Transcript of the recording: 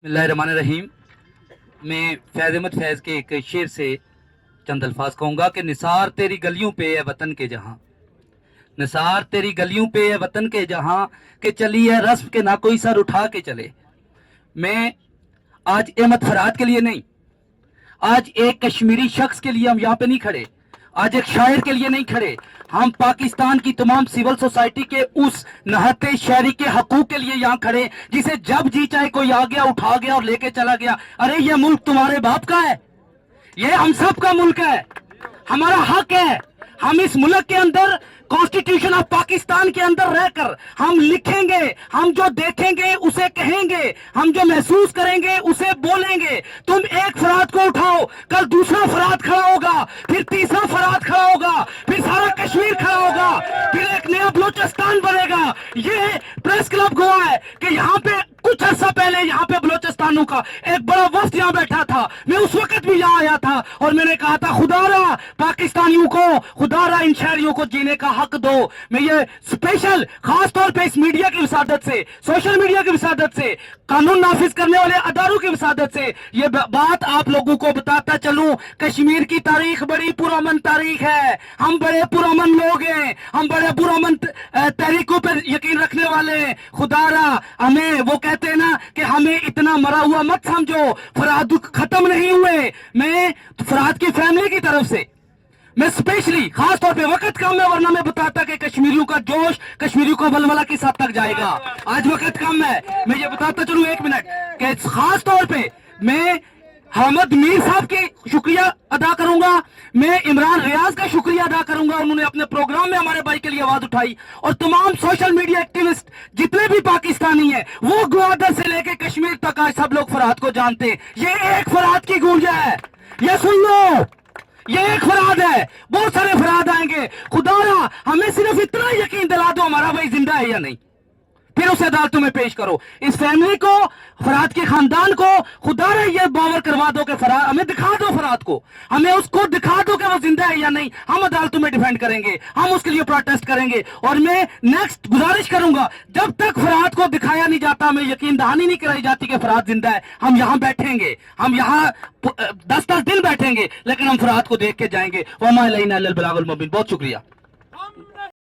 बिस्मिल्लाहिर्रहमानिर्रहीम। मैं फैज़ अहमद फैज़ के एक शेर से चंद अल्फाज कहूँगा कि निसार तेरी गलियों पे है वतन के जहाँ, निसार तेरी गलियों पे है वतन के जहाँ, कि चली है रस्म के ना कोई सर उठा के चले। मैं आज अहमद फरहाद के लिए नहीं, आज एक कश्मीरी शख्स के लिए हम यहाँ पे नहीं खड़े, आज एक शायर के लिए नहीं खड़े, हम पाकिस्तान की तमाम सिविल सोसाइटी के उस नहते शहरी के हकूक के लिए यहाँ खड़े जिसे जब जी चाहे कोई आ गया उठा गया और लेके चला गया। अरे ये मुल्क तुम्हारे बाप का है, ये हम सब का मुल्क है, हमारा हक है। हम इस मुल्क के अंदर कॉन्स्टिट्यूशन ऑफ पाकिस्तान के अंदर रहकर हम लिखेंगे, हम जो देखेंगे उसे कहेंगे, हम जो महसूस करेंगे उसे बोलेंगे। तुम एक फराद को उठाओ, कल दूसरा फराद खड़ा होगा, फिर तीसरा फराद खड़ा होगा, फिर सारा कश्मीर खड़ा होगा, फिर एक नया बलोचिस्तान बनेगा। ये प्रेस क्लब गवाह है कि यहाँ पे कुछ अर्सा पहले यहाँ पे बलोचिस्तानों का एक बड़ा वफ्द यहाँ बैठा था। मैं उस वक्त भी यहाँ आया था और मैंने कहा था खुदारा पाकिस्तानियों को, खुदारा इन शहरियों को जीने का हक दो। मैं ये स्पेशल खास तौर पे इस मीडिया की विसादत से, सोशल मीडिया की विसादत से, कानून नाफिज करने वाले अदारों की विसादत से ये बात आप लोगों को बताता चलूं। कश्मीर की तारीख बड़ी पुरअमन तारीख है, हम बड़े पुरअमन लोग हैं, हम बड़े पुरअमन तहरीकों पर यकीन रखने वाले हैं। खुदारा हमें वो कहते हैं ना कि हमें इतना मरा हुआ मत समझो, फराद खत्म नहीं हुए। मैं फराद की फैमिली की तरफ से मैं स्पेशली खास तौर पे वक्त कम है वरना मैं बताता कि कश्मीरियों का जोश, कश्मीरियों का वलवला किस हद तक जाएगा। आज वक्त कम है, मैं ये बताता चलूं एक मिनट कि खास तौर पे मैं हमद मीर साहब के शुक्रिया अदा करूंगा, मैं इमरान रियाज का शुक्रिया अदा करूंगा, उन्होंने अपने प्रोग्राम में हमारे भाई के लिए आवाज उठाई, और तमाम सोशल मीडिया एक्टिविस्ट जितने भी पाकिस्तानी हैं वो ग्वादर से लेके कश्मीर तक आज सब लोग फरहाद को जानते हैं। ये एक फरहाद की गूंज है, ये सुन लो, ये एक फराद है, बहुत सारे फराद आएंगे। खुदारा हमें सिर्फ इतना यकीन दिला दो हमारा भाई जिंदा है या नहीं, फिर उसे अदालतों में पेश करो। इस फैमिली को, फराद के खानदान को खुदारा ये बावर करवा दो कि फराद, हमें दिखा दो फराद को, हमें उसको दिखा दो कि वो जिंदा है या नहीं। हम अदालतों में डिफेंड करेंगे, हम उसके लिए प्रोटेस्ट करेंगे। और मैं नेक्स्ट गुजारिश करूंगा, जब तक फराद को दिखाया नहीं जाता, हमें यकीन दहानी नहीं कराई जाती कि फराद जिंदा है, हम यहाँ बैठेंगे, हम यहाँ 10-10 दिन बैठेंगे, लेकिन हम फराद को देख के जाएंगे। वमा अलैना इल्लल बलागुल मुबीन। बहुत शुक्रिया।